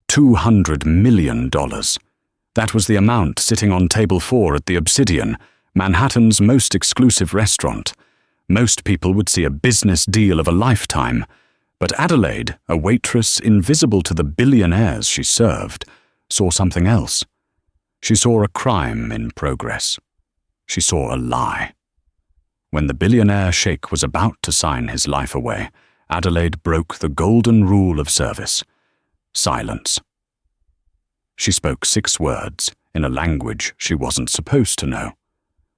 $200 million. That was the amount sitting on table 4 at the Obsidian, Manhattan's most exclusive restaurant. Most people would see a business deal of a lifetime, but Adelaide, a waitress invisible to the billionaires she served, saw something else. She saw a crime in progress. She saw a lie. When the Billionaire Sheikh was about to sign his life away, Adelaide broke the golden rule of service: silence. She spoke 6 words in a language she wasn't supposed to know.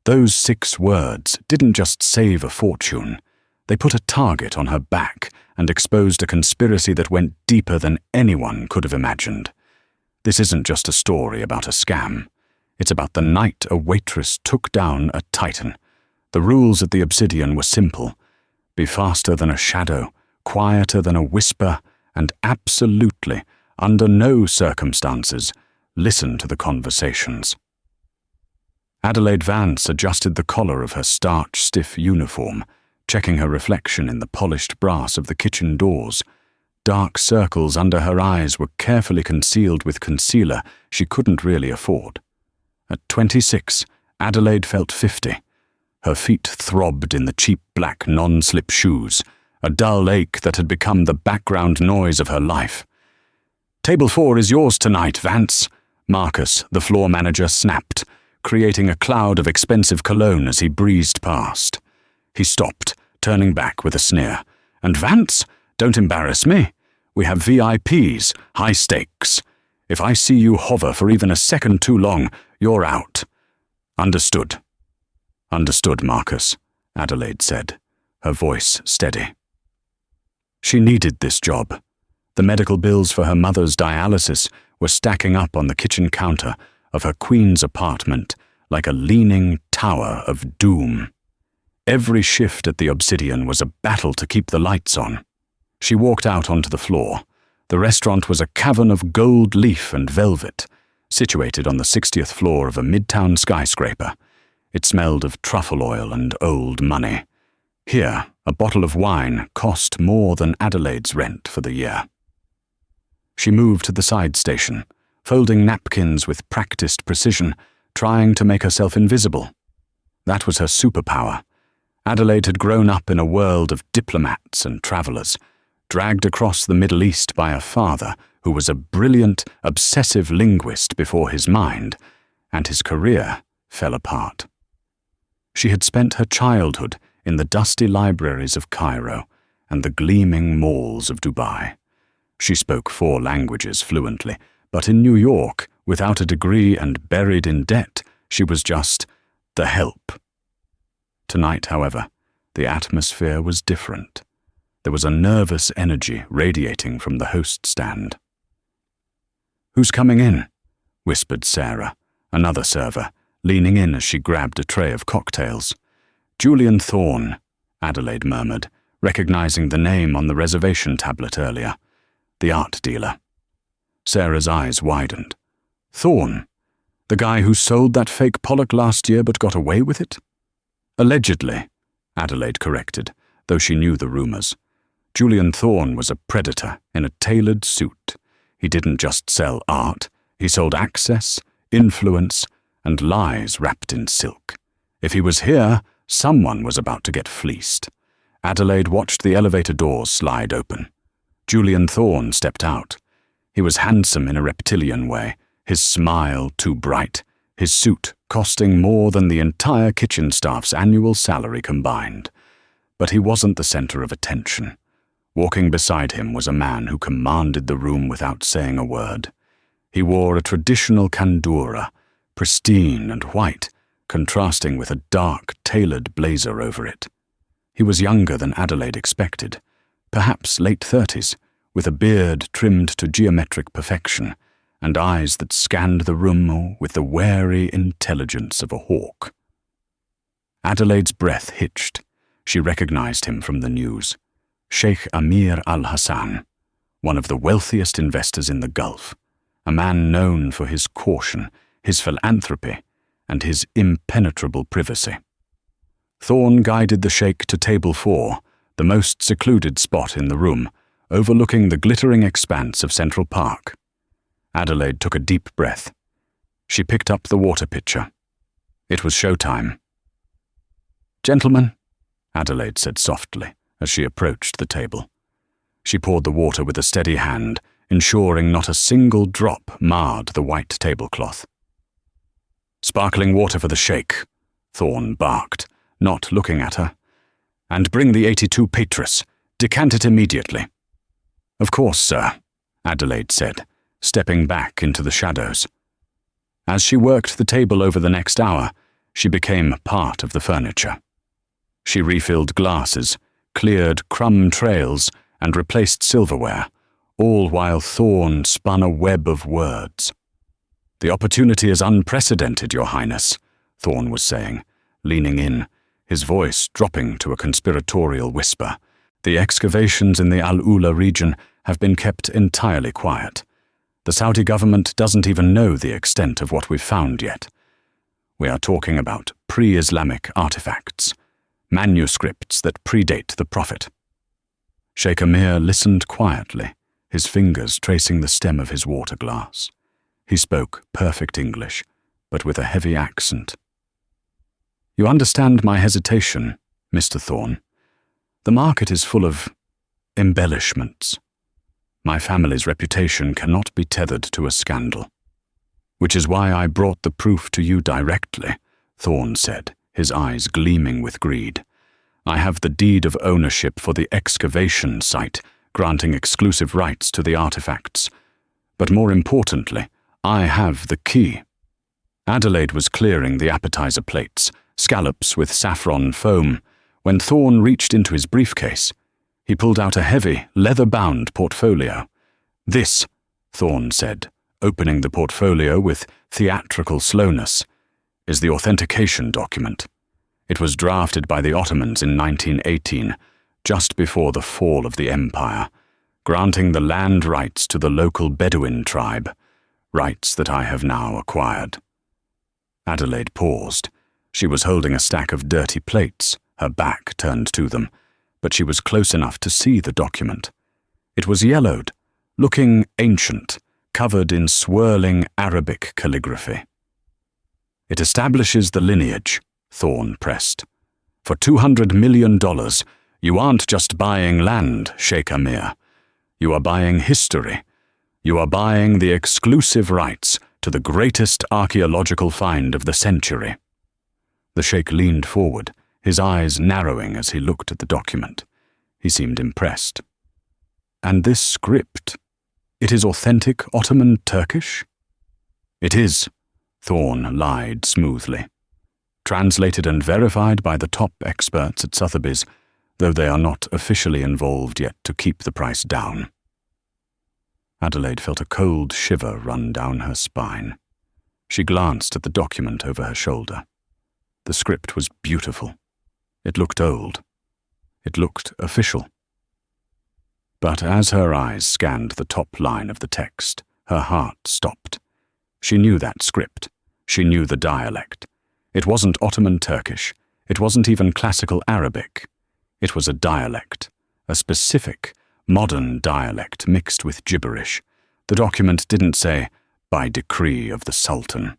Those 6 words didn't just save a fortune. They put a target on her back and exposed a conspiracy that went deeper than anyone could have imagined. This isn't just a story about a scam. It's about the night a waitress took down a titan. The rules at the Obsidian were simple: be faster than a shadow, quieter than a whisper, and absolutely, under no circumstances, listen to the conversations. Adelaide Vance adjusted the collar of her starch-stiff uniform, checking her reflection in the polished brass of the kitchen doors. Dark circles under her eyes were carefully concealed with concealer she couldn't really afford. At 26, Adelaide felt 50. Her feet throbbed in the cheap black non-slip shoes, a dull ache that had become the background noise of her life. "Table 4 is yours tonight, Vance," Marcus, the floor manager, snapped, creating a cloud of expensive cologne as he breezed past. He stopped, turning back with a sneer. "And Vance, don't embarrass me. We have VIPs, high stakes. If I see you hover for even a second too long, you're out." "Understood." "Understood, Marcus," Adelaide said, her voice steady. She needed this job. The medical bills for her mother's dialysis were stacking up on the kitchen counter of her Queen's apartment like a leaning tower of doom. Every shift at the Obsidian was a battle to keep the lights on. She walked out onto the floor. The restaurant was a cavern of gold leaf and velvet, situated on the 60th floor of a midtown skyscraper. It smelled of truffle oil and old money. Here, a bottle of wine cost more than Adelaide's rent for the year. She moved to the side station, folding napkins with practiced precision, trying to make herself invisible. That was her superpower. Adelaide had grown up in a world of diplomats and travelers, dragged across the Middle East by a father who was a brilliant, obsessive linguist before his mind, and his career fell apart. She had spent her childhood in the dusty libraries of Cairo and the gleaming malls of Dubai. She spoke 4 languages fluently, but in New York, without a degree and buried in debt, she was just the help. Tonight, however, the atmosphere was different. There was a nervous energy radiating from the host stand. "Who's coming in?" whispered Sarah, another server, leaning in as she grabbed a tray of cocktails. "Julian Thorne," Adelaide murmured, recognizing the name on the reservation tablet earlier. "The art dealer." Sarah's eyes widened. "Thorne? The guy who sold that fake Pollock last year but got away with it?" "Allegedly," Adelaide corrected, though she knew the rumors. Julian Thorne was a predator in a tailored suit. He didn't just sell art, he sold access, influence, and lies wrapped in silk. If he was here, someone was about to get fleeced. Adelaide watched the elevator doors slide open. Julian Thorne stepped out. He was handsome in a reptilian way, his smile too bright, his suit costing more than the entire kitchen staff's annual salary combined. But he wasn't the center of attention. Walking beside him was a man who commanded the room without saying a word. He wore a traditional kandura, pristine and white, contrasting with a dark, tailored blazer over it. He was younger than Adelaide expected, perhaps late 30s, with a beard trimmed to geometric perfection, and eyes that scanned the room with the wary intelligence of a hawk. Adelaide's breath hitched. She recognized him from the news. Sheikh Amir al-Hassan, one of the wealthiest investors in the Gulf, a man known for his caution, his philanthropy, and his impenetrable privacy. Thorne guided the sheikh to table 4, the most secluded spot in the room, overlooking the glittering expanse of Central Park. Adelaide took a deep breath. She picked up the water pitcher. It was showtime. "Gentlemen," Adelaide said softly as she approached the table. She poured the water with a steady hand, ensuring not a single drop marred the white tablecloth. "Sparkling water for the Sheikh," Thorne barked, not looking at her. "And bring the 82 Waitress. Decant it immediately." "Of course, sir," Adelaide said, stepping back into the shadows. As she worked the table over the next hour, she became part of the furniture. She refilled glasses, cleared crumb trails, and replaced silverware, all while Thorne spun a web of words. "The opportunity is unprecedented, Your Highness," Thorne was saying, leaning in, his voice dropping to a conspiratorial whisper. "The excavations in the Al-Ula region have been kept entirely quiet. The Saudi government doesn't even know the extent of what we've found yet. We are talking about pre-Islamic artifacts, manuscripts that predate the Prophet." Sheikh Amir listened quietly, his fingers tracing the stem of his water glass. He spoke perfect English, but with a heavy accent. "You understand my hesitation, Mr. Thorne. The market is full of embellishments. My family's reputation cannot be tethered to a scandal. Which is why I brought the proof to you directly," Thorne said, his eyes gleaming with greed. "I have the deed of ownership for the excavation site, granting exclusive rights to the artifacts. But more importantly, I have the key." Adelaide was clearing the appetizer plates, scallops with saffron foam, when Thorne reached into his briefcase. He pulled out a heavy, leather-bound portfolio. "This," Thorne said, opening the portfolio with theatrical slowness, "is the authentication document. It was drafted by the Ottomans in 1918, just before the fall of the empire, granting the land rights to the local Bedouin tribe, rights that I have now acquired." Adelaide paused. She was holding a stack of dirty plates, her back turned to them, but she was close enough to see the document. It was yellowed, looking ancient, covered in swirling Arabic calligraphy. "It establishes the lineage," Thorne pressed. "For $200 million, you aren't just buying land, Sheikh Amir. You are buying history. You are buying the exclusive rights to the greatest archaeological find of the century." The Sheikh leaned forward, his eyes narrowing as he looked at the document. He seemed impressed. "And this script? It is authentic Ottoman Turkish?" "It is," Thorne lied smoothly. "Translated and verified by the top experts at Sotheby's, though they are not officially involved yet to keep the price down." Adelaide felt a cold shiver run down her spine. She glanced at the document over her shoulder. The script was beautiful. It looked old. It looked official. But as her eyes scanned the top line of the text, her heart stopped. She knew that script. She knew the dialect. It wasn't Ottoman Turkish. It wasn't even classical Arabic. It was a dialect, a specific, modern dialect mixed with gibberish. The document didn't say, "by decree of the Sultan."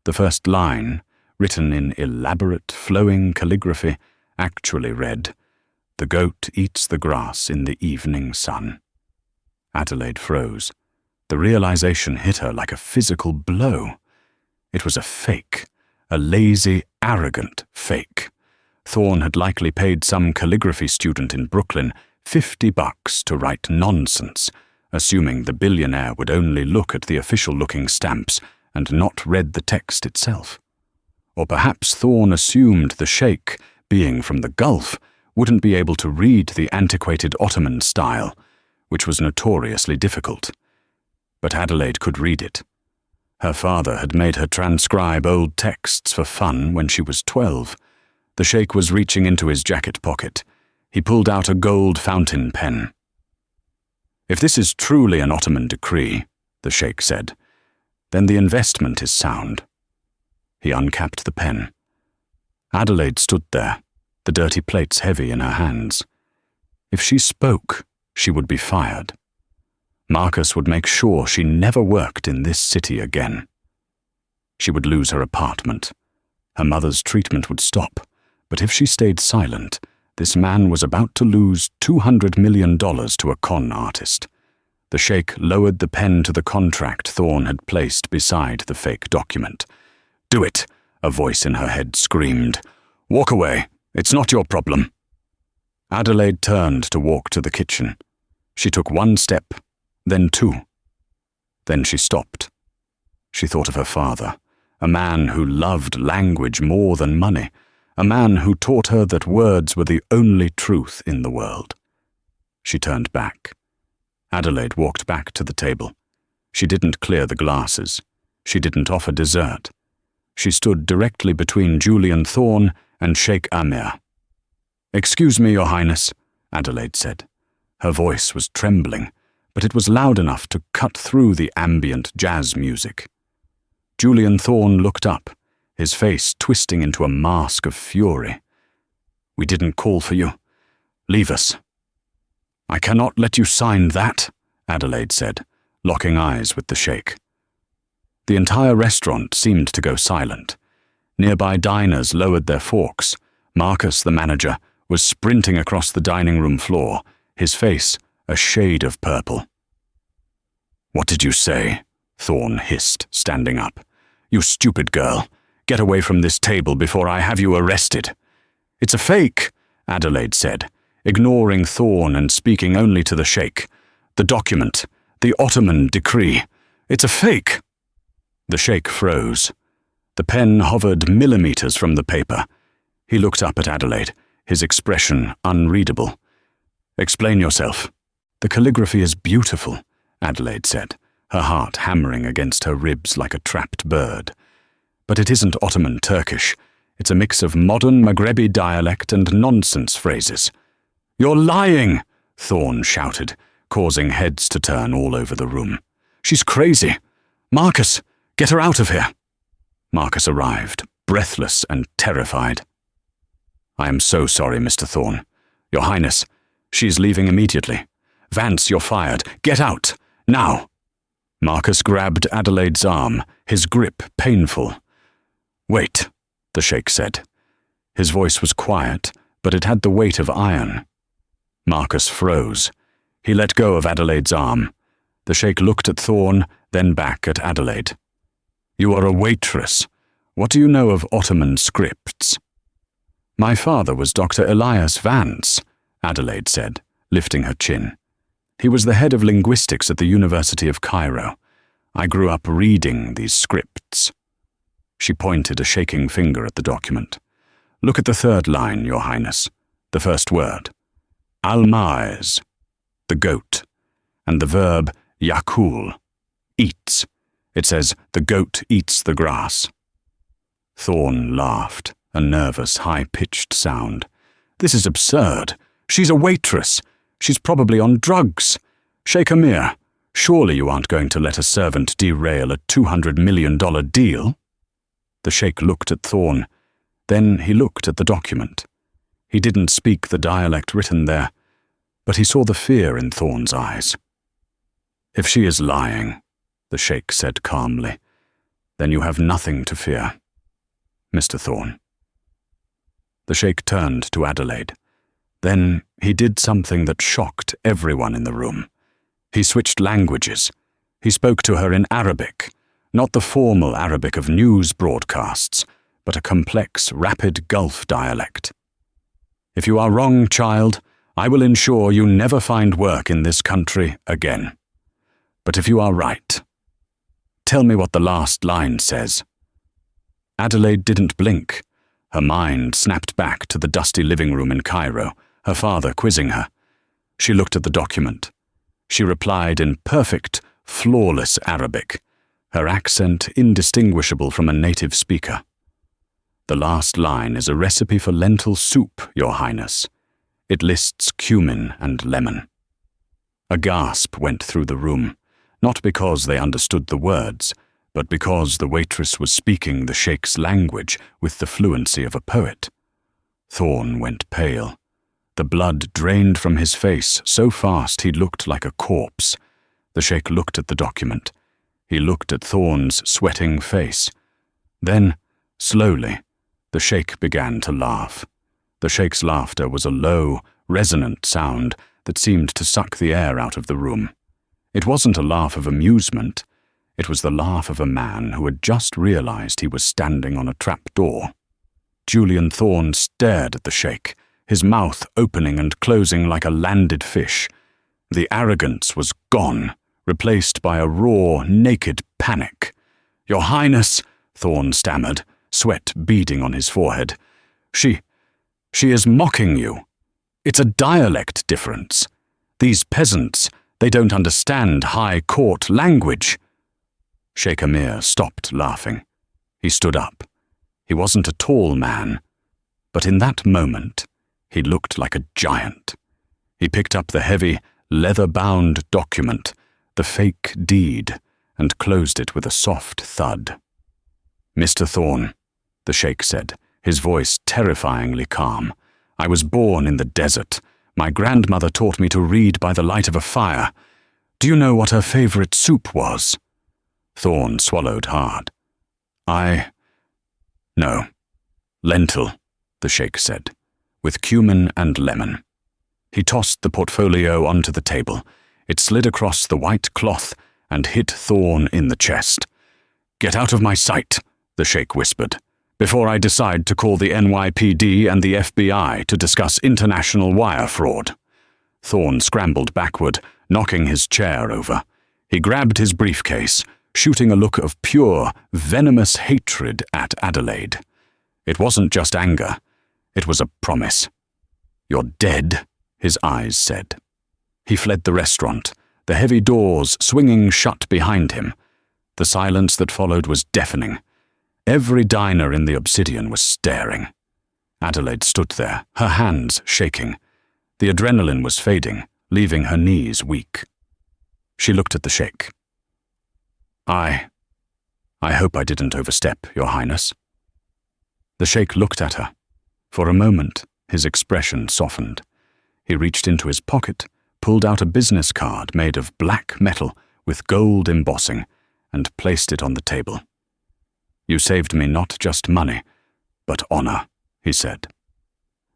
The first line, written in elaborate, flowing calligraphy, actually read, "The goat eats the grass in the evening sun." Adelaide froze. The realization hit her like a physical blow. It was a fake, a lazy, arrogant fake. Thorne had likely paid some calligraphy student in Brooklyn $50 to write nonsense, assuming the billionaire would only look at the official-looking stamps and not read the text itself. Or perhaps Thorne assumed the Sheikh, being from the Gulf, wouldn't be able to read the antiquated Ottoman style, which was notoriously difficult. But Adelaide could read it. Her father had made her transcribe old texts for fun when she was 12. The Sheikh was reaching into his jacket pocket. He pulled out a gold fountain pen. "If this is truly an Ottoman decree," the Sheikh said, "then the investment is sound." He uncapped the pen. Adelaide stood there, the dirty plates heavy in her hands. If she spoke, she would be fired. Marcus would make sure she never worked in this city again. She would lose her apartment. Her mother's treatment would stop, but if she stayed silent, this man was about to lose $200 million to a con artist. The sheikh lowered the pen to the contract Thorne had placed beside the fake document. "Do it," a voice in her head screamed. "Walk away. It's not your problem." Adelaide turned to walk to the kitchen. She took one step, then two. Then she stopped. She thought of her father, a man who loved language more than money, a man who taught her that words were the only truth in the world. She turned back. Adelaide walked back to the table. She didn't clear the glasses. She didn't offer dessert. She stood directly between Julian Thorne and Sheikh Amir. "Excuse me, Your Highness," Adelaide said. Her voice was trembling, but it was loud enough to cut through the ambient jazz music. Julian Thorne looked up, his face twisting into a mask of fury. "We didn't call for you. Leave us." "I cannot let you sign that," Adelaide said, locking eyes with the sheikh. The entire restaurant seemed to go silent. Nearby diners lowered their forks. Marcus, the manager, was sprinting across the dining room floor, his face a shade of purple. "What did you say?" Thorne hissed, standing up. "You stupid girl. Get away from this table before I have you arrested." "It's a fake," Adelaide said, ignoring Thorne and speaking only to the sheikh. "The document, the Ottoman decree. It's a fake." The sheikh froze. The pen hovered millimeters from the paper. He looked up at Adelaide, his expression unreadable. "Explain yourself." "The calligraphy is beautiful," Adelaide said, her heart hammering against her ribs like a trapped bird. "But it isn't Ottoman Turkish. It's a mix of modern Maghrebi dialect and nonsense phrases." "You're lying!" Thorne shouted, causing heads to turn all over the room. "She's crazy! Marcus, get her out of here!" Marcus arrived, breathless and terrified. "I am so sorry, Mr. Thorne. Your Highness, she's leaving immediately. Vance, you're fired. Get out! Now!" Marcus grabbed Adelaide's arm, his grip painful. "Wait," the sheikh said. His voice was quiet, but it had the weight of iron. Marcus froze. He let go of Adelaide's arm. The sheikh looked at Thorne, then back at Adelaide. "You are a waitress. What do you know of Ottoman scripts?" "My father was Dr. Elias Vance," Adelaide said, lifting her chin. "He was the head of linguistics at the University of Cairo. I grew up reading these scripts." She pointed a shaking finger at the document. "Look at the third line, Your Highness. The first word. Al-Ma'iz, the goat, and the verb yakul, eats. It says, the goat eats the grass." Thorne laughed, a nervous, high-pitched sound. "This is absurd. She's a waitress. She's probably on drugs. Sheikh Amir, surely you aren't going to let a servant derail a $200 million deal?" The sheikh looked at Thorne. Then he looked at the document. He didn't speak the dialect written there, but he saw the fear in Thorne's eyes. "If she is lying," the sheikh said calmly, "then you have nothing to fear, Mr. Thorne." The sheikh turned to Adelaide. Then he did something that shocked everyone in the room. He switched languages. He spoke to her in Arabic, not the formal Arabic of news broadcasts, but a complex, rapid Gulf dialect. "If you are wrong, child, I will ensure you never find work in this country again. But if you are right, tell me what the last line says." Adelaide didn't blink. Her mind snapped back to the dusty living room in Cairo, her father quizzing her. She looked at the document. She replied in perfect, flawless Arabic, her accent indistinguishable from a native speaker. "The last line is a recipe for lentil soup, Your Highness. It lists cumin and lemon." A gasp went through the room, not because they understood the words, but because the waitress was speaking the sheikh's language with the fluency of a poet. Thorne went pale. The blood drained from his face so fast he looked like a corpse. The sheikh looked at the document. He looked at Thorne's sweating face. Then, slowly, the sheikh began to laugh. The sheikh's laughter was a low, resonant sound that seemed to suck the air out of the room. It wasn't a laugh of amusement. It was the laugh of a man who had just realized he was standing on a trapdoor. Julian Thorne stared at the sheikh, his mouth opening and closing like a landed fish. The arrogance was gone, replaced by a raw, naked panic. "Your Highness," Thorne stammered, sweat beading on his forehead. She is mocking you. It's a dialect difference. These peasants, they don't understand high court language." Sheikh Amir stopped laughing. He stood up. He wasn't a tall man, but in that moment, he looked like a giant. He picked up the heavy, leather-bound document, the fake deed, and closed it with a soft thud. "Mr. Thorne," the sheikh said, his voice terrifyingly calm, "I was born in the desert. My grandmother taught me to read by the light of a fire. Do you know what her favorite soup was?" Thorne swallowed hard. No. Lentil, the sheikh said, with cumin and lemon. He tossed the portfolio onto the table. It slid across the white cloth and hit Thorne in the chest. "Get out of my sight," the sheikh whispered, "before I decide to call the NYPD and the FBI to discuss international wire fraud." Thorne scrambled backward, knocking his chair over. He grabbed his briefcase, shooting a look of pure, venomous hatred at Adelaide. It wasn't just anger. It was a promise. "You're dead," his eyes said. He fled the restaurant, the heavy doors swinging shut behind him. The silence that followed was deafening. Every diner in the Obsidian was staring. Adelaide stood there, her hands shaking. The adrenaline was fading, leaving her knees weak. She looked at the sheikh. I hope I didn't overstep, Your Highness." The sheikh looked at her. For a moment, his expression softened. He reached into his pocket, pulled out a business card made of black metal with gold embossing, and placed it on the table. "You saved me not just money, but honor," he said.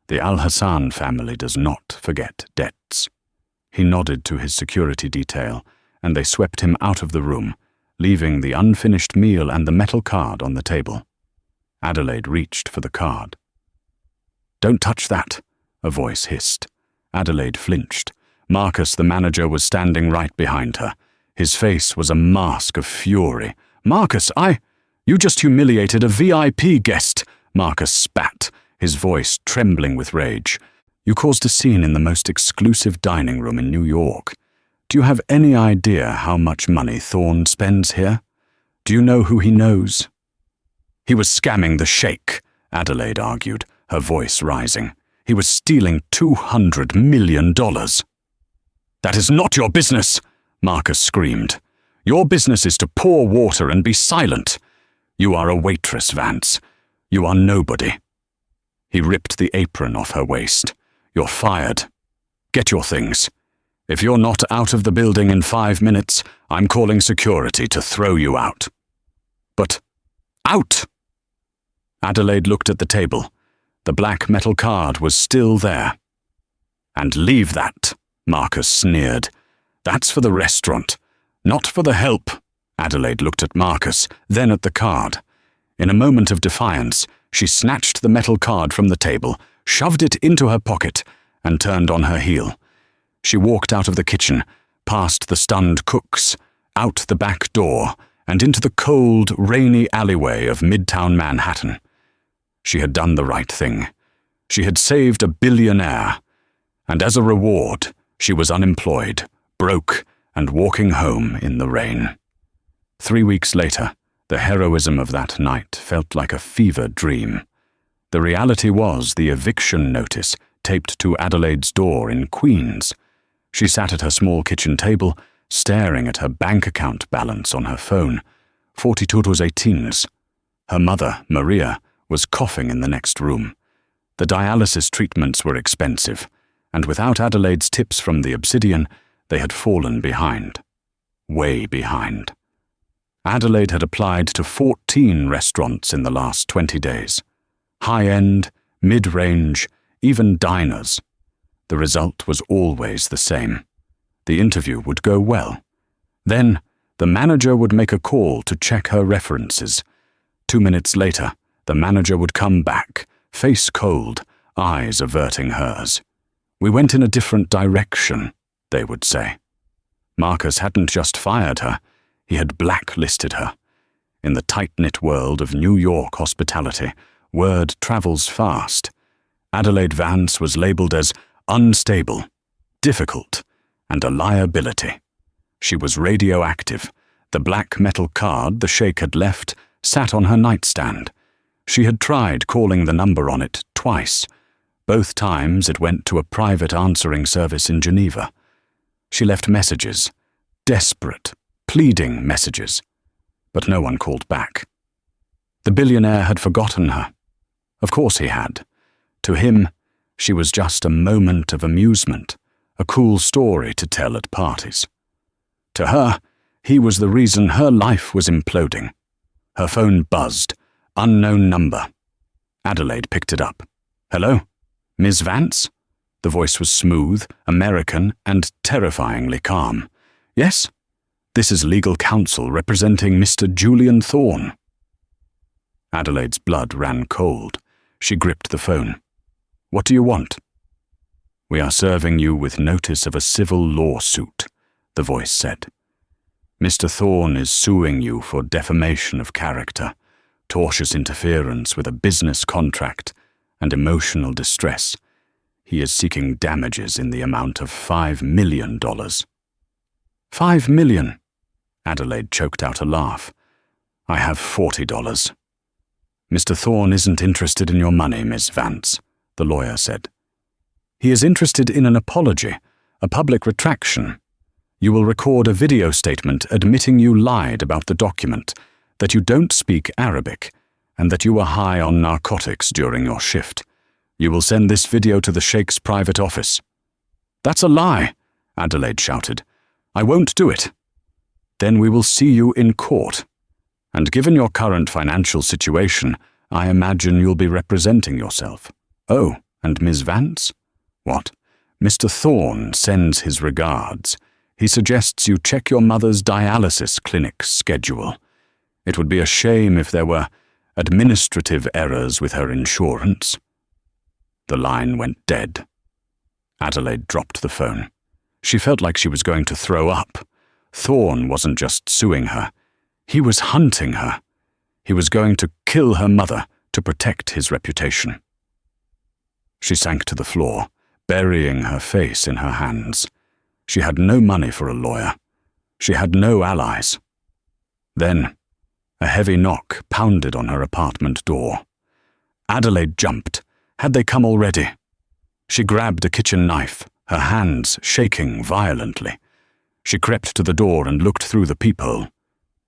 "The Al-Hassan family does not forget debts." He nodded to his security detail, and they swept him out of the room, leaving the unfinished meal and the metal card on the table. Adelaide reached for the card. "Don't touch that," a voice hissed. Adelaide flinched. Marcus, the manager, was standing right behind her. His face was a mask of fury. "Marcus, you just humiliated a VIP guest," Marcus spat, his voice trembling with rage. "You caused a scene in the most exclusive dining room in New York. Do you have any idea how much money Thorne spends here? Do you know who he knows?" "He was scamming the sheikh," Adelaide argued, her voice rising. "He was stealing $200 million. "That is not your business," Marcus screamed. "Your business is to pour water and be silent. You are a waitress, Vance. You are nobody." He ripped the apron off her waist. "You're fired. Get your things. If you're not out of the building in 5 minutes, I'm calling security to throw you out." "But, out!" Adelaide looked at the table. The black metal card was still there. "And leave that," Marcus sneered. "That's for the restaurant, not for the help." Adelaide looked at Marcus, then at the card. In a moment of defiance, she snatched the metal card from the table, shoved it into her pocket, and turned on her heel. She walked out of the kitchen, past the stunned cooks, out the back door, and into the cold, rainy alleyway of Midtown Manhattan. She had done the right thing. She had saved a billionaire, and as a reward, she was unemployed, broke, and walking home in the rain. 3 weeks later, the heroism of that night felt like a fever dream. The reality was the eviction notice taped to Adelaide's door in Queens. She sat at her small kitchen table, staring at her bank account balance on her phone, 4218s. Her mother, Maria, was coughing in the next room. The dialysis treatments were expensive, and without Adelaide's tips from the Obsidian, they had fallen behind. way behind. Adelaide had applied to 14 restaurants in the last 20 days. High-end, mid-range, even diners. The result was always the same. The interview would go well. Then, the manager would make a call to check her references. 2 minutes later, the manager would come back, face cold, eyes averting hers. "We went in a different direction," they would say. Marcus hadn't just fired her, he had blacklisted her. In the tight-knit world of New York hospitality, word travels fast. Adelaide Vance was labelled as unstable, difficult, and a liability. She was radioactive. The black metal card the Sheikh had left sat on her nightstand. She had tried calling the number on it twice. Both times it went to a private answering service in Geneva. She left messages, desperate, pleading messages, but no one called back. The billionaire had forgotten her. Of course he had. To him, she was just a moment of amusement, a cool story to tell at parties. To her, he was the reason her life was imploding. Her phone buzzed. Unknown number. Adelaide picked it up. "Hello? Ms. Vance?" The voice was smooth, American, and terrifyingly calm. "Yes? This is legal counsel representing Mr. Julian Thorne." Adelaide's blood ran cold. She gripped the phone. "What do you want?" "We are serving you with notice of a civil lawsuit," the voice said. "Mr. Thorne is suing you for defamation of character, tortious interference with a business contract, and emotional distress. He is seeking damages in the amount of $5 million. $5 million? Adelaide choked out a laugh. "I have $40. "Mr. Thorne isn't interested in your money, Miss Vance," the lawyer said. "He is interested in an apology, a public retraction. You will record a video statement admitting you lied about the document, that you don't speak Arabic, and that you were high on narcotics during your shift. You will send this video to the Sheikh's private office." "That's a lie," Adelaide shouted. "I won't do it." "Then we will see you in court. And given your current financial situation, I imagine you'll be representing yourself." "Oh, and Ms. Vance?" "What?" "Mr. Thorne sends his regards. He suggests you check your mother's dialysis clinic schedule. It would be a shame if there were administrative errors with her insurance." The line went dead. Adelaide dropped the phone. She felt like she was going to throw up. Thorne wasn't just suing her. He was hunting her. He was going to kill her mother to protect his reputation. She sank to the floor, burying her face in her hands. She had no money for a lawyer. She had no allies. Then, a heavy knock pounded on her apartment door. Adelaide jumped. Had they come already? She grabbed a kitchen knife, her hands shaking violently. She crept to the door and looked through the peephole.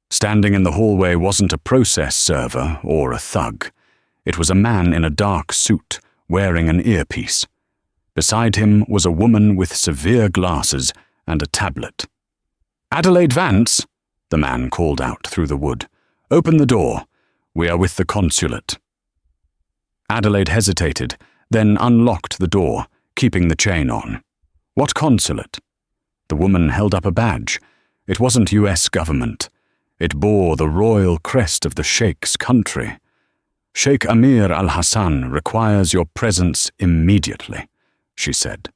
Standing in the hallway wasn't a process server or a thug. It was a man in a dark suit, wearing an earpiece. Beside him was a woman with severe glasses and a tablet. "Adelaide Vance," the man called out through the wood. "Open the door. We are with the consulate." Adelaide hesitated, then unlocked the door, keeping the chain on. "What consulate?" The woman held up a badge. It wasn't US government. It bore the royal crest of the Sheikh's country. "Sheikh Amir al-Hassan requires your presence immediately," she said.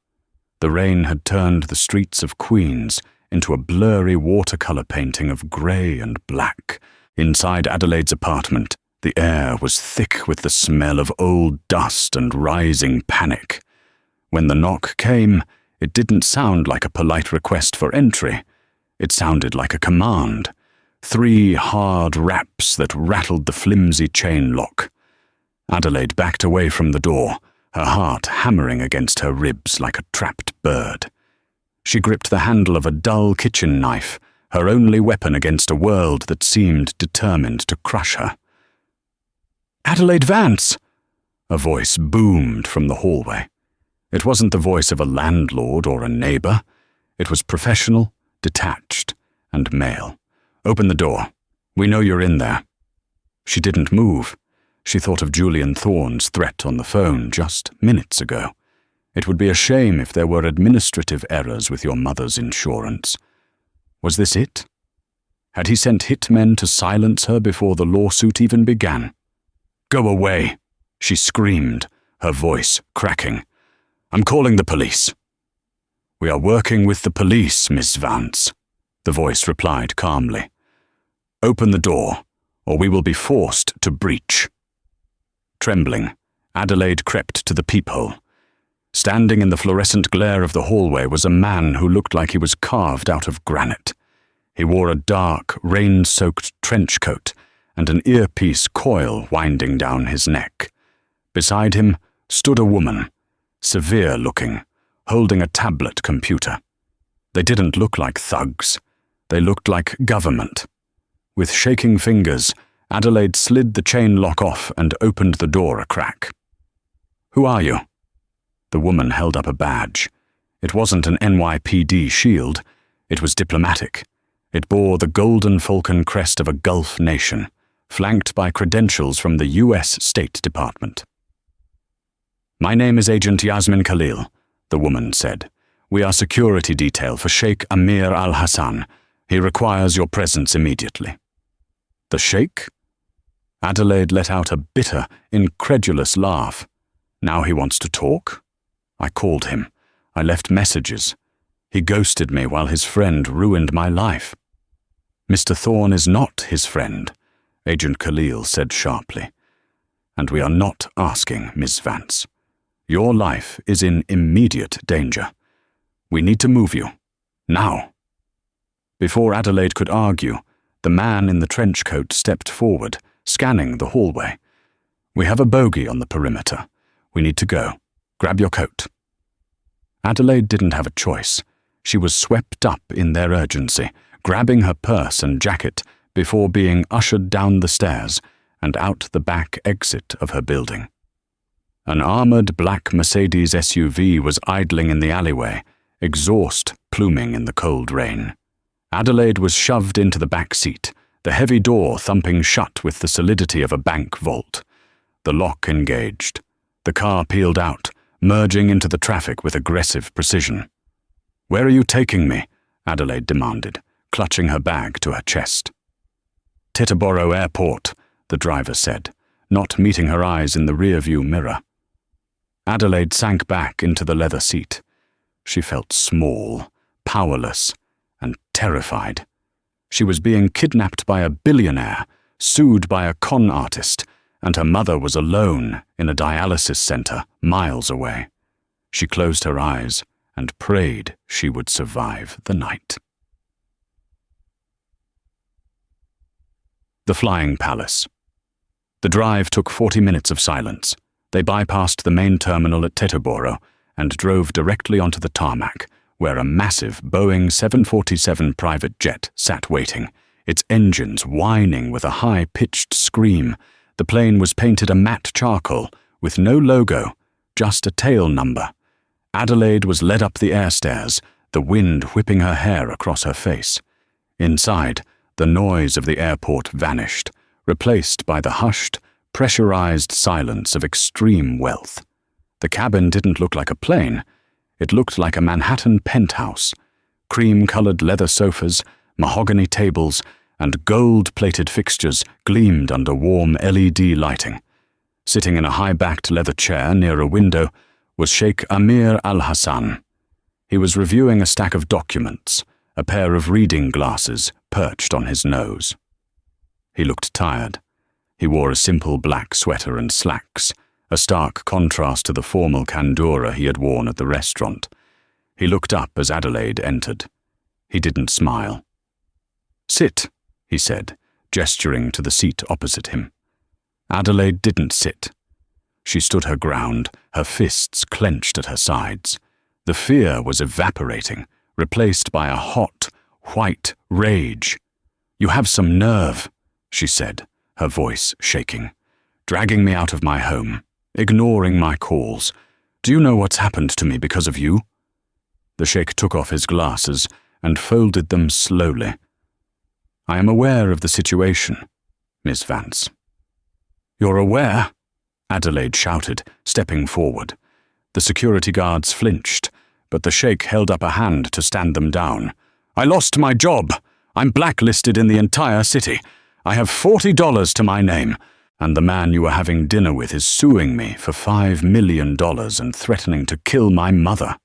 The rain had turned the streets of Queens into a blurry watercolor painting of grey and black. Inside Adelaide's apartment, the air was thick with the smell of old dust and rising panic. When the knock came, it didn't sound like a polite request for entry. It sounded like a command. 3 hard raps that rattled the flimsy chain lock. Adelaide backed away from the door, her heart hammering against her ribs like a trapped bird. She gripped the handle of a dull kitchen knife, her only weapon against a world that seemed determined to crush her. "Adelaide Vance!" A voice boomed from the hallway. It wasn't the voice of a landlord or a neighbor. It was professional, detached, and male. "Open the door. We know you're in there." She didn't move. She thought of Julian Thorne's threat on the phone just minutes ago. It would be a shame if there were administrative errors with your mother's insurance. Was this it? Had he sent hitmen to silence her before the lawsuit even began? "Go away," she screamed, her voice cracking. "I'm calling the police." "We are working with the police, Miss Vance," the voice replied calmly. "Open the door, or we will be forced to breach." Trembling, Adelaide crept to the peephole. Standing in the fluorescent glare of the hallway was a man who looked like he was carved out of granite. He wore a dark, rain-soaked trench coat and an earpiece coil winding down his neck. Beside him stood a woman, severe-looking, holding a tablet computer. They didn't look like thugs. They looked like government. With shaking fingers, Adelaide slid the chain lock off and opened the door a crack. "Who are you?" The woman held up a badge. It wasn't an NYPD shield. It was diplomatic. It bore the golden falcon crest of a Gulf nation, flanked by credentials from the U.S. State Department. "My name is Agent Yasmin Khalil," the woman said. "We are security detail for Sheikh Amir al-Hassan. He requires your presence immediately." "The Sheikh?" Adelaide let out a bitter, incredulous laugh. "Now he wants to talk? I called him. I left messages. He ghosted me while his friend ruined my life." "Mr. Thorne is not his friend," Agent Khalil said sharply. "And we are not asking, Miss Vance. Your life is in immediate danger. We need to move you. Now." Before Adelaide could argue, the man in the trench coat stepped forward, scanning the hallway. "We have a bogey on the perimeter. We need to go. Grab your coat." Adelaide didn't have a choice. She was swept up in their urgency, grabbing her purse and jacket before being ushered down the stairs and out the back exit of her building. An armored black Mercedes SUV was idling in the alleyway, exhaust pluming in the cold rain. Adelaide was shoved into the back seat, the heavy door thumping shut with the solidity of a bank vault. The lock engaged. The car peeled out, merging into the traffic with aggressive precision. "Where are you taking me?" Adelaide demanded, clutching her bag to her chest. "Teterboro Airport," the driver said, not meeting her eyes in the rearview mirror. Adelaide sank back into the leather seat. She felt small, powerless, and terrified. She was being kidnapped by a billionaire, sued by a con artist, and her mother was alone in a dialysis center miles away. She closed her eyes and prayed she would survive the night. The Flying Palace. The drive took 40 minutes of silence. They bypassed the main terminal at Teterboro and drove directly onto the tarmac, where a massive Boeing 747 private jet sat waiting, its engines whining with a high-pitched scream. The plane was painted a matte charcoal, with no logo, just a tail number. Adelaide was led up the air stairs, the wind whipping her hair across her face. Inside, the noise of the airport vanished, replaced by the hushed, pressurized silence of extreme wealth. The cabin didn't look like a plane. It looked like a Manhattan penthouse. Cream-colored leather sofas, mahogany tables, and gold-plated fixtures gleamed under warm LED lighting. Sitting in a high-backed leather chair near a window was Sheikh Amir al-Hassan. He was reviewing a stack of documents, a pair of reading glasses perched on his nose. He looked tired. He wore a simple black sweater and slacks, a stark contrast to the formal kandura he had worn at the restaurant. He looked up as Adelaide entered. He didn't smile. "Sit," he said, gesturing to the seat opposite him. Adelaide didn't sit. She stood her ground, her fists clenched at her sides. The fear was evaporating, replaced by a hot, white rage. "You have some nerve," she said, her voice shaking. "Dragging me out of my home, ignoring my calls. Do you know what's happened to me because of you?" The sheikh took off his glasses and folded them slowly, I am aware of the situation, Miss Vance. You're aware? Adelaide shouted, stepping forward. The security guards flinched, but the Sheikh held up a hand to stand them down. I lost my job. I'm blacklisted in the entire city. I have $40 to my name, and the man you were having dinner with is suing me for $5 million and threatening to kill my mother.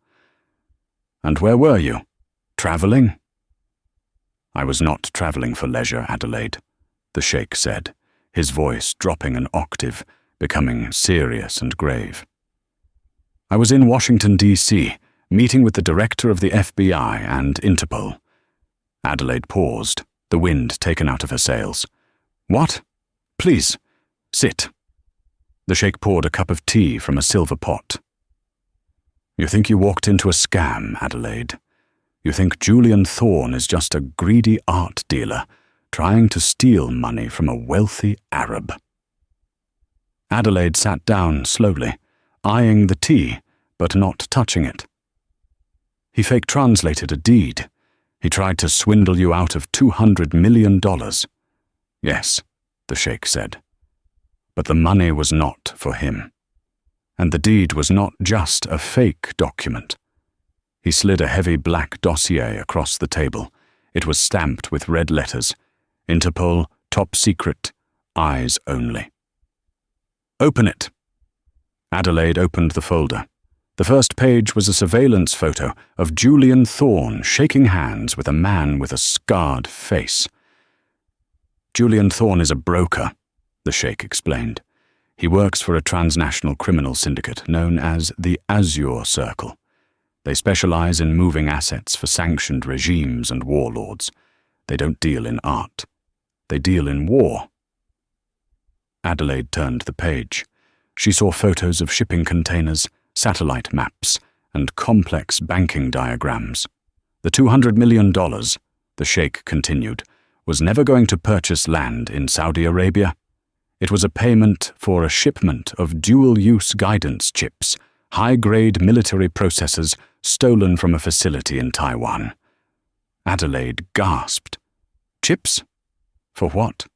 And where were you? Traveling? I was not traveling for leisure, Adelaide, the Sheikh said, his voice dropping an octave, becoming serious and grave. I was in Washington, D.C., meeting with the director of the FBI and Interpol. Adelaide paused, the wind taken out of her sails. What? Please, sit. The Sheikh poured a cup of tea from a silver pot. You think you walked into a scam, Adelaide. You think Julian Thorne is just a greedy art dealer trying to steal money from a wealthy Arab. Adelaide sat down slowly, eyeing the tea, but not touching it. He fake translated a deed. He tried to swindle you out of $200 million. Yes, the Sheikh said. But the money was not for him. And the deed was not just a fake document. He slid a heavy black dossier across the table. It was stamped with red letters. Interpol, top secret, eyes only. Open it. Adelaide opened the folder. The first page was a surveillance photo of Julian Thorne shaking hands with a man with a scarred face. Julian Thorne is a broker, the Sheikh explained. He works for a transnational criminal syndicate known as the Azure Circle. They specialize in moving assets for sanctioned regimes and warlords. They don't deal in art. They deal in war. Adelaide turned the page. She saw photos of shipping containers, satellite maps, and complex banking diagrams. The $200 million, the Sheikh continued, was never going to purchase land in Saudi Arabia. It was a payment for a shipment of dual-use guidance chips, high-grade military processors stolen from a facility in Taiwan. Adelaide gasped. Chips? For what?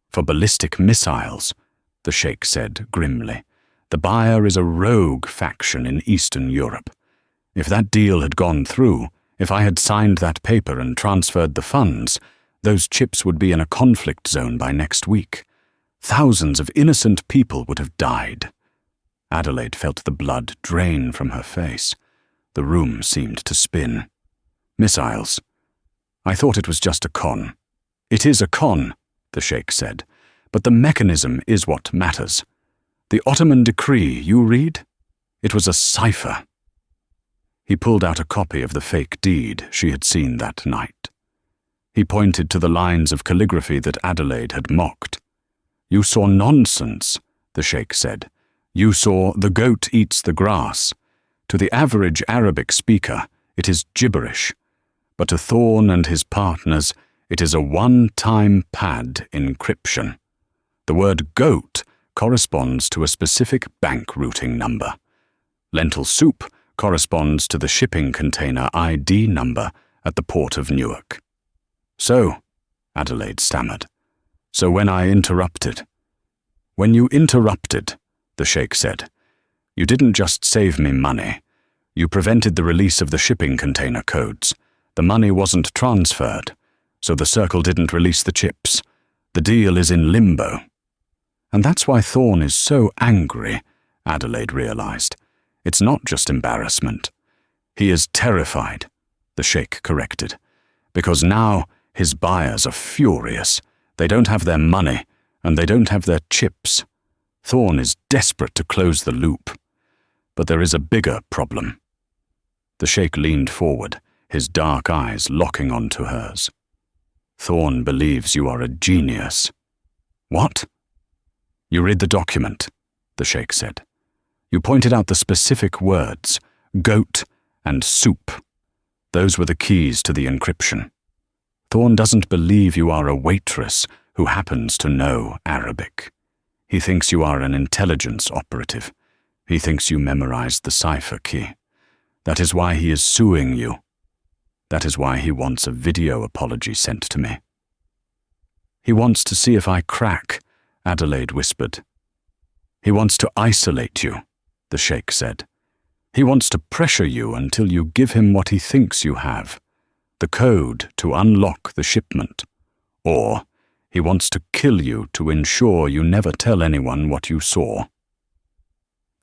For ballistic missiles, the Sheikh said grimly. The buyer is a rogue faction in Eastern Europe. If that deal had gone through, if I had signed that paper and transferred the funds, those chips would be in a conflict zone by next week. Thousands of innocent people would have died. Adelaide felt the blood drain from her face. The room seemed to spin. Missiles. I thought it was just a con. It is a con, the Sheikh said, but the mechanism is what matters. The Ottoman decree, you read? It was a cipher. He pulled out a copy of the fake deed she had seen that night. He pointed to the lines of calligraphy that Adelaide had mocked. You saw nonsense, the Sheikh said. You saw the goat eats the grass. To the average Arabic speaker, it is gibberish. But to Thorne and his partners, it is a one-time pad encryption. The word goat corresponds to a specific bank routing number. Lentil soup corresponds to the shipping container ID number at the port of Newark. So, Adelaide stammered. So when I interrupted. When you interrupted, the Sheikh said, you didn't just save me money. You prevented the release of the shipping container codes. The money wasn't transferred, so the Circle didn't release the chips. The deal is in limbo. And that's why Thorne is so angry, Adelaide realized. It's not just embarrassment. He is terrified, the Sheikh corrected, because now his buyers are furious. They don't have their money, and they don't have their chips. Thorne is desperate to close the loop. But there is a bigger problem. The Sheikh leaned forward, his dark eyes locking onto hers. Thorne believes you are a genius. What? You read the document, the Sheikh said. You pointed out the specific words, goat and soup. Those were the keys to the encryption. Thorne doesn't believe you are a waitress who happens to know Arabic. He thinks you are an intelligence operative. He thinks you memorized the cipher key. That is why he is suing you. That is why he wants a video apology sent to me. "He wants to see if I crack," Adelaide whispered. "He wants to isolate you," the Sheikh said. "He wants to pressure you until you give him what he thinks you have, the code to unlock the shipment. Or he wants to kill you to ensure you never tell anyone what you saw."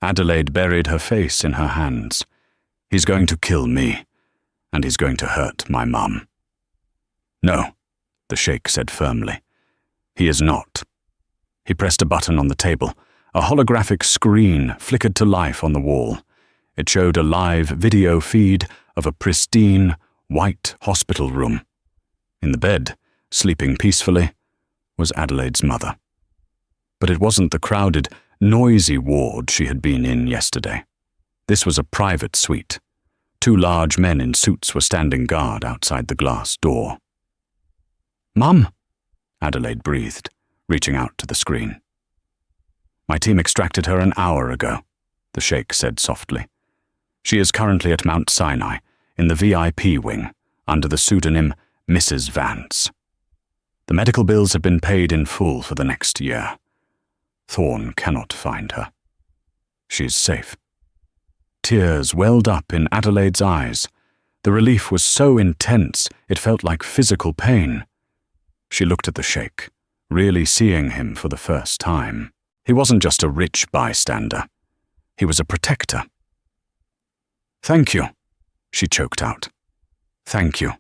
Adelaide buried her face in her hands. "He's going to kill me, and he's going to hurt my mum." "No," the Sheikh said firmly. "He is not." He pressed a button on the table. A holographic screen flickered to life on the wall. It showed a live video feed of a pristine, white hospital room. In the bed, sleeping peacefully, was Adelaide's mother. But it wasn't the crowded, noisy ward she had been in yesterday. This was a private suite. 2 large men in suits were standing guard outside the glass door. "Mum," Adelaide breathed, reaching out to the screen. "My team extracted her an hour ago," the Sheikh said softly. "She is currently at Mount Sinai, in the VIP wing, under the pseudonym Mrs. Vance. The medical bills have been paid in full for the next year. Thorne cannot find her. She is safe." Tears welled up in Adelaide's eyes. The relief was so intense it felt like physical pain. She looked at the Sheikh, really seeing him for the first time. He wasn't just a rich bystander. He was a protector. "Thank you," she choked out. "Thank you."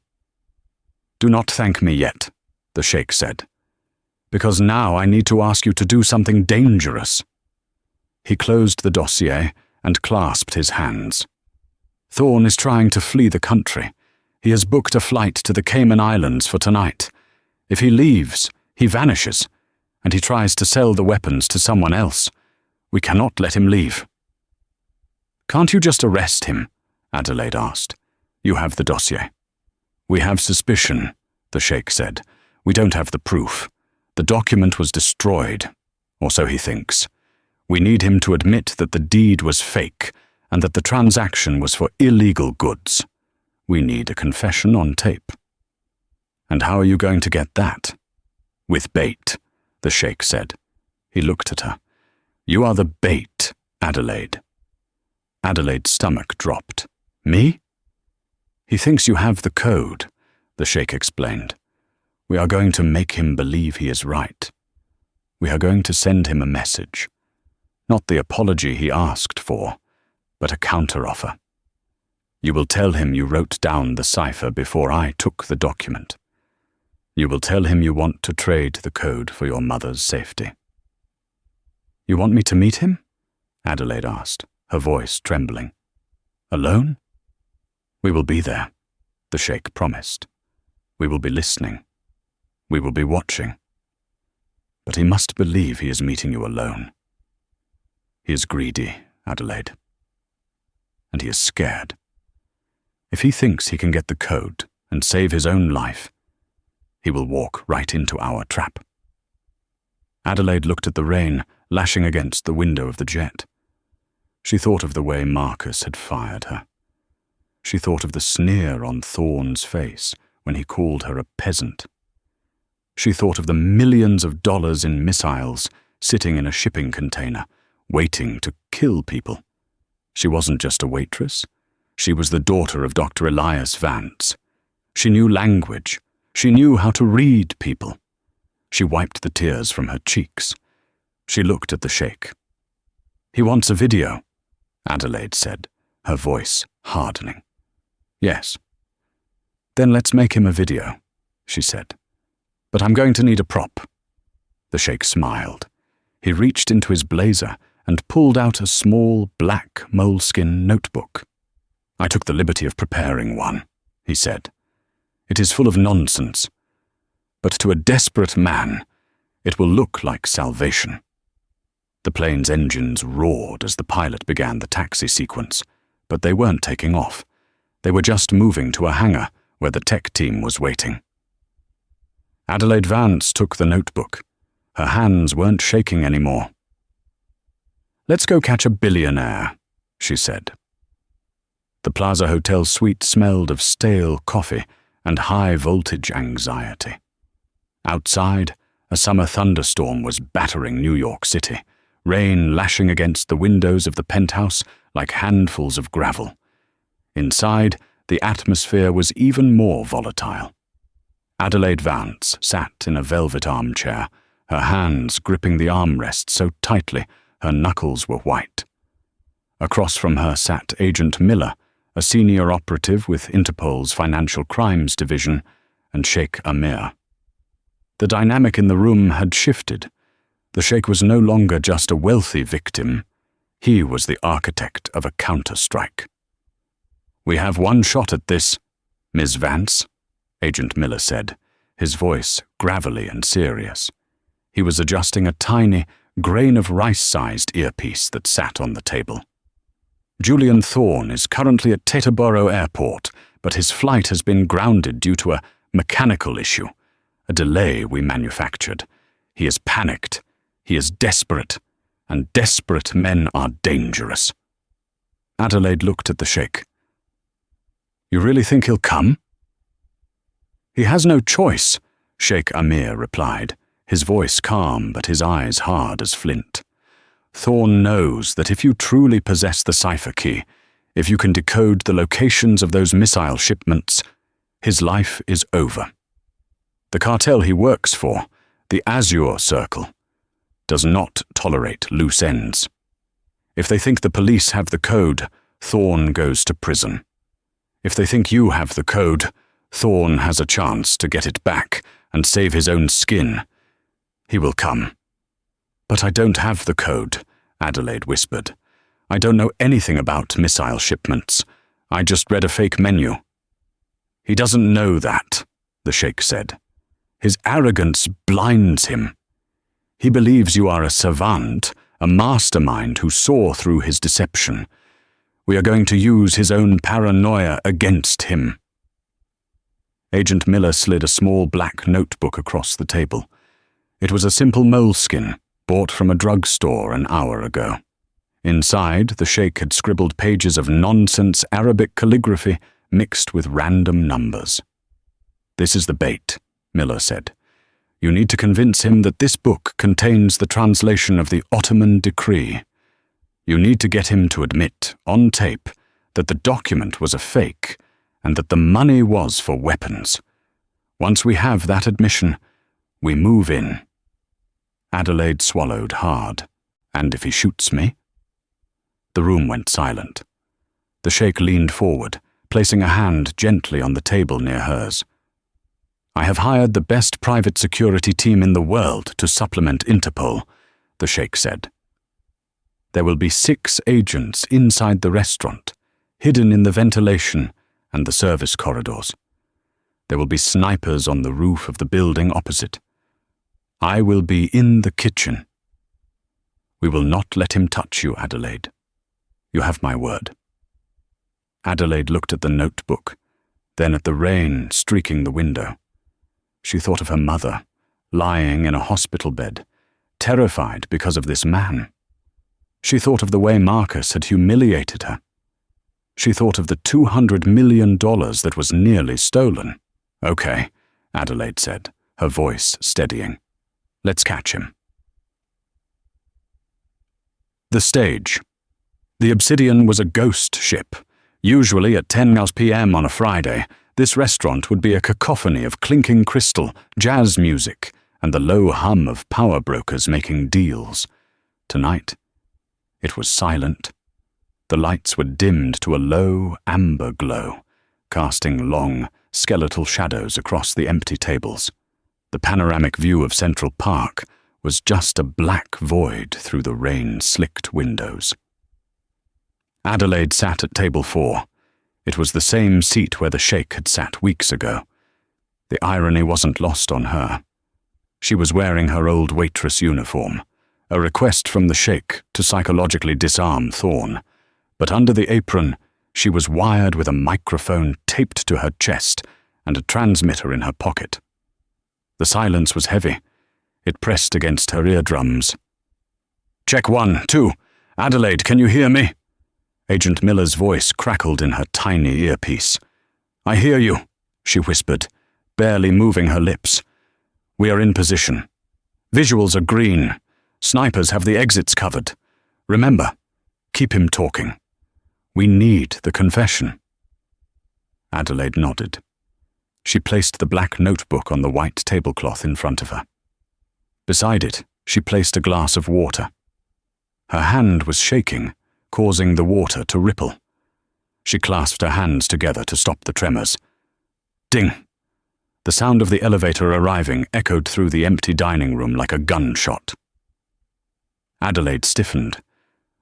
"Do not thank me yet," the Sheikh said, "because now I need to ask you to do something dangerous." He closed the dossier and clasped his hands. "Thorne is trying to flee the country. He has booked a flight to the Cayman Islands for tonight. If he leaves, he vanishes, and he tries to sell the weapons to someone else. We cannot let him leave." "Can't you just arrest him?" Adelaide asked. "You have the dossier." "We have suspicion," the Sheikh said. "We don't have the proof. The document was destroyed, or so he thinks. We need him to admit that the deed was fake and that the transaction was for illegal goods. We need a confession on tape." "And how are you going to get that?" "With bait," the Sheikh said. He looked at her. "You are the bait, Adelaide." Adelaide's stomach dropped. "Me?" "He thinks you have the code," the Sheikh explained. "We are going to make him believe he is right. We are going to send him a message. Not the apology he asked for, but a counteroffer. You will tell him you wrote down the cipher before I took the document. You will tell him you want to trade the code for your mother's safety." "You want me to meet him?" Adelaide asked, her voice trembling. "Alone?" "We will be there," the Sheikh promised. "We will be listening. We will be watching. But he must believe he is meeting you alone. He is greedy, Adelaide. And he is scared. If he thinks he can get the code and save his own life, he will walk right into our trap." Adelaide looked at the rain lashing against the window of the jet. She thought of the way Marcus had fired her. She thought of the sneer on Thorne's face when he called her a peasant. She thought of the millions of dollars in missiles sitting in a shipping container, waiting to kill people. She wasn't just a waitress. She was the daughter of Dr. Elias Vance. She knew language. She knew how to read people. She wiped the tears from her cheeks. She looked at the Sheikh. "He wants a video," Adelaide said, her voice hardening. "Yes." "Then let's make him a video," she said. "But I'm going to need a prop." The Sheikh smiled. He reached into his blazer and pulled out a small black moleskin notebook. "I took the liberty of preparing one," he said. "It is full of nonsense. But to a desperate man, it will look like salvation." The plane's engines roared as the pilot began the taxi sequence, but they weren't taking off. They were just moving to a hangar where the tech team was waiting. Adelaide Vance took the notebook. Her hands weren't shaking anymore. "Let's go catch a billionaire," she said. The Plaza Hotel suite smelled of stale coffee and high-voltage anxiety. Outside, A summer thunderstorm was battering New York City, rain lashing against the windows of the penthouse like handfuls of gravel. Inside, the atmosphere was even more volatile. Adelaide Vance sat in a velvet armchair, her hands gripping the armrest so tightly her knuckles were white. Across from her sat Agent Miller, a senior operative with Interpol's Financial Crimes Division, and Sheikh Amir. The dynamic in the room had shifted. The Sheikh was no longer just a wealthy victim. He was the architect of a counter-strike. "We have one shot at this, Ms. Vance," Agent Miller said, his voice gravelly and serious. He was adjusting a tiny, grain-of-rice-sized earpiece that sat on the table. "Julian Thorne is currently at Teterboro Airport, but his flight has been grounded due to a mechanical issue, a delay we manufactured. He is panicked. He is desperate, and desperate men are dangerous." Adelaide looked at the Sheikh. "You really think he'll come?" "He has no choice," Sheikh Amir replied, his voice calm but his eyes hard as flint. "Thorne knows that if you truly possess the cipher key, if you can decode the locations of those missile shipments, his life is over. The cartel he works for, the Azure Circle, does not tolerate loose ends. If they think the police have the code, Thorne goes to prison. If they think you have the code, Thorne has a chance to get it back and save his own skin. He will come." "But I don't have the code," Adelaide whispered. "I don't know anything about missile shipments. I just read a fake menu." "He doesn't know that," the Sheikh said. "His arrogance blinds him. He believes you are a savant, a mastermind who saw through his deception. We are going to use his own paranoia against him." Agent Miller slid a small black notebook across the table. It was a simple moleskin, bought from a drugstore an hour ago. Inside, the Sheikh had scribbled pages of nonsense Arabic calligraphy mixed with random numbers. "This is the bait," Miller said. "You need to convince him that this book contains the translation of the Ottoman decree. You need to get him to admit, on tape, that the document was a fake and that the money was for weapons. Once we have that admission, we move in." Adelaide swallowed hard. "And if he shoots me?" The room went silent. The Sheikh leaned forward, placing a hand gently on the table near hers. "I have hired the best private security team in the world to supplement Interpol," the Sheikh said. "There will be 6 agents inside the restaurant, hidden in the ventilation and the service corridors. There will be snipers on the roof of the building opposite. I will be in the kitchen. We will not let him touch you, Adelaide. You have my word." Adelaide looked at the notebook, then at the rain streaking the window. She thought of her mother, lying in a hospital bed, terrified because of this man. She thought of the way Marcus had humiliated her. She thought of the $200 million that was nearly stolen. "Okay," Adelaide said, her voice steadying. "Let's catch him." The stage. The Obsidian was a ghost ship. Usually at 10 p.m. on a Friday, this restaurant would be a cacophony of clinking crystal, jazz music, and the low hum of power brokers making deals. Tonight, it was silent. The lights were dimmed to a low, amber glow, casting long, skeletal shadows across the empty tables. The panoramic view of Central Park was just a black void through the rain-slicked windows. Adelaide sat at table 4. It was the same seat where the Sheikh had sat weeks ago. The irony wasn't lost on her. She was wearing her old Waitress uniform, a request from the Sheikh to psychologically disarm Thorne, but under the apron she was wired with a microphone taped to her chest and a transmitter in her pocket. The silence was heavy. It pressed against her eardrums. "Check 1, 2. Adelaide, can you hear me?" Agent Miller's voice crackled in her tiny earpiece. "I hear you," she whispered, barely moving her lips. "We are in position. Visuals are green. Snipers have the exits covered. Remember, keep him talking. We need the confession." Adelaide nodded. She placed the black notebook on the white tablecloth in front of her. Beside it, she placed a glass of water. Her hand was shaking, causing the water to ripple. She clasped her hands together to stop the tremors. Ding! The sound of the elevator arriving echoed through the empty dining room like a gunshot. Adelaide stiffened.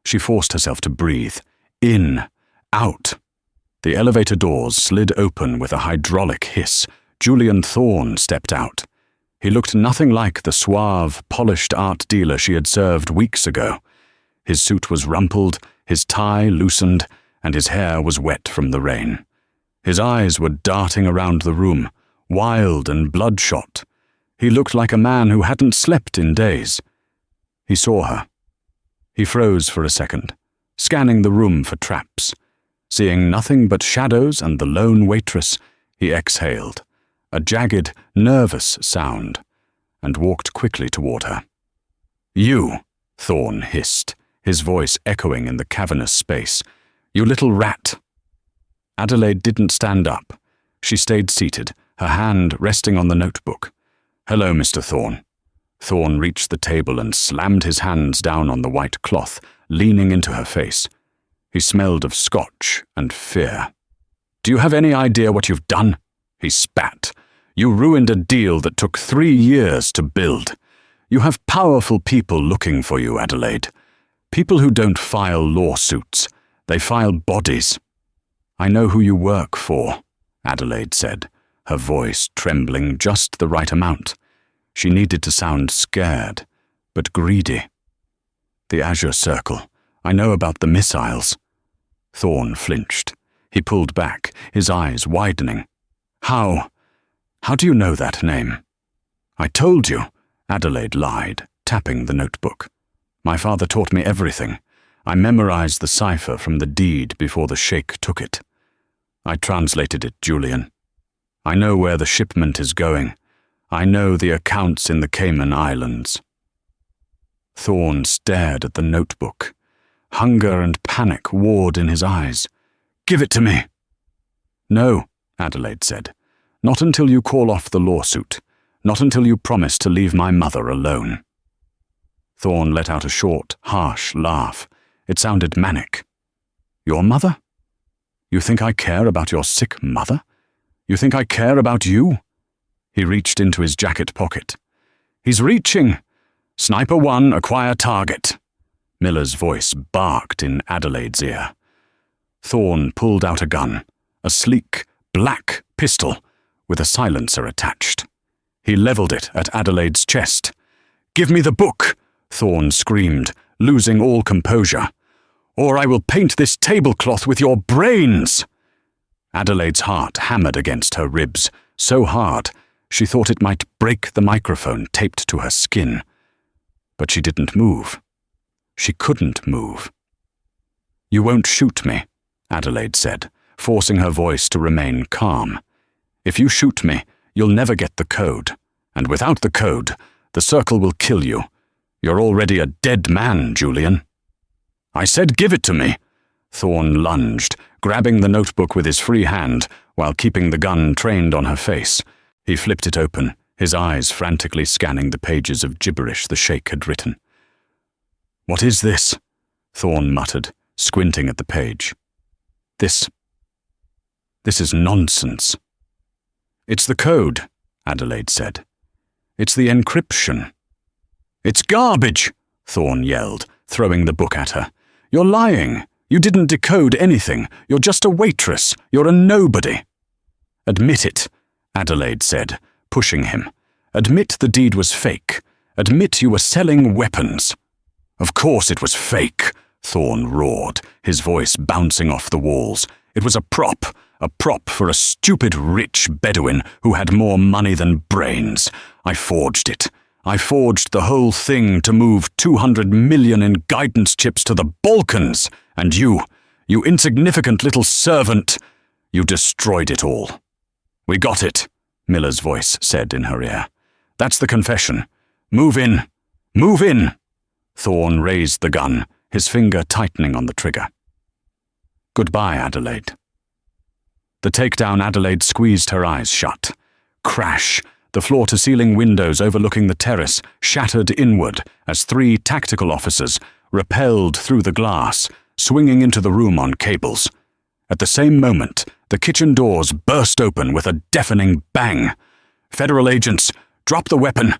She forced herself to breathe. In, out. The elevator doors slid open with a hydraulic hiss. Julian Thorne stepped out. He looked nothing like the suave, polished art dealer she had served weeks ago. His suit was rumpled, his tie loosened, and his hair was wet from the rain. His eyes were darting around the room, wild and bloodshot. He looked like a man who hadn't slept in days. He saw her. He froze for a second, scanning the room for traps. Seeing nothing but shadows and the lone waitress, he exhaled, a jagged, nervous sound, and walked quickly toward her. "You," Thorne hissed, his voice echoing in the cavernous space. "You little rat." Adelaide didn't stand up. She stayed seated, her hand resting on the notebook. "Hello, Mr. Thorne." Thorne reached the table and slammed his hands down on the white cloth, leaning into her face. He smelled of scotch and fear. "Do you have any idea what you've done?" He spat. "You ruined a deal that took 3 years to build. You have powerful people looking for you, Adelaide. People who don't file lawsuits. They file bodies." "I know who you work for," Adelaide said, her voice trembling just the right amount. She needed to sound scared, but greedy. "The Azure Circle. I know about the missiles." Thorne flinched. He pulled back, his eyes widening. How do you know that name?" "I told you," Adelaide lied, tapping the notebook. "My father taught me everything. I memorized the cipher from the deed before the Sheikh took it. I translated it, Julian. I know where the shipment is going. I know the accounts in the Cayman Islands." Thorne stared at the notebook. Hunger and panic warred in his eyes. "Give it to me." "No," Adelaide said. "Not until you call off the lawsuit. Not until you promise to leave my mother alone." Thorne let out a short, harsh laugh. It sounded manic. "Your mother? You think I care about your sick mother? You think I care about you?" He reached into his jacket pocket. "He's reaching! Sniper 1, acquire target." Miller's voice barked in Adelaide's ear. Thorne pulled out a gun, a sleek, black pistol with a silencer attached. He leveled it at Adelaide's chest. "Give me the book!" Thorne screamed, losing all composure. "Or I will paint this tablecloth with your brains!" Adelaide's heart hammered against her ribs, so hard she thought it might break the microphone taped to her skin. But she didn't move. She couldn't move. "You won't shoot me," Adelaide said, forcing her voice to remain calm. "If you shoot me, you'll never get the code. And without the code, the circle will kill you. You're already a dead man, Julian." "I said give it to me." Thorne lunged, grabbing the notebook with his free hand while keeping the gun trained on her face. He flipped it open, his eyes frantically scanning the pages of gibberish the Sheikh had written. "What is this?" Thorne muttered, squinting at the page. This is nonsense." "It's the code," Adelaide said. "It's the encryption." "It's garbage!" Thorne yelled, throwing the book at her. "You're lying. You didn't decode anything. You're just a waitress. You're a nobody." "Admit it," Adelaide said, pushing him. "Admit the deed was fake. Admit you were selling weapons." "Of course it was fake," Thorne roared, his voice bouncing off the walls. "It was a prop for a stupid rich Bedouin who had more money than brains. I forged it. I forged the whole thing to move 200 million in guidance chips to the Balkans. And you insignificant little servant, you destroyed it all." "We got it," Miller's voice said in her ear. "That's the confession. Move in! Move in! Thorne raised the gun, his finger tightening on the trigger. Goodbye, Adelaide. The takedown Adelaide squeezed her eyes shut. Crash! The floor-to-ceiling windows overlooking the terrace shattered inward as 3 tactical officers rappelled through the glass, swinging into the room on cables. At the same moment, the kitchen doors burst open with a deafening bang. Federal agents, drop the weapon.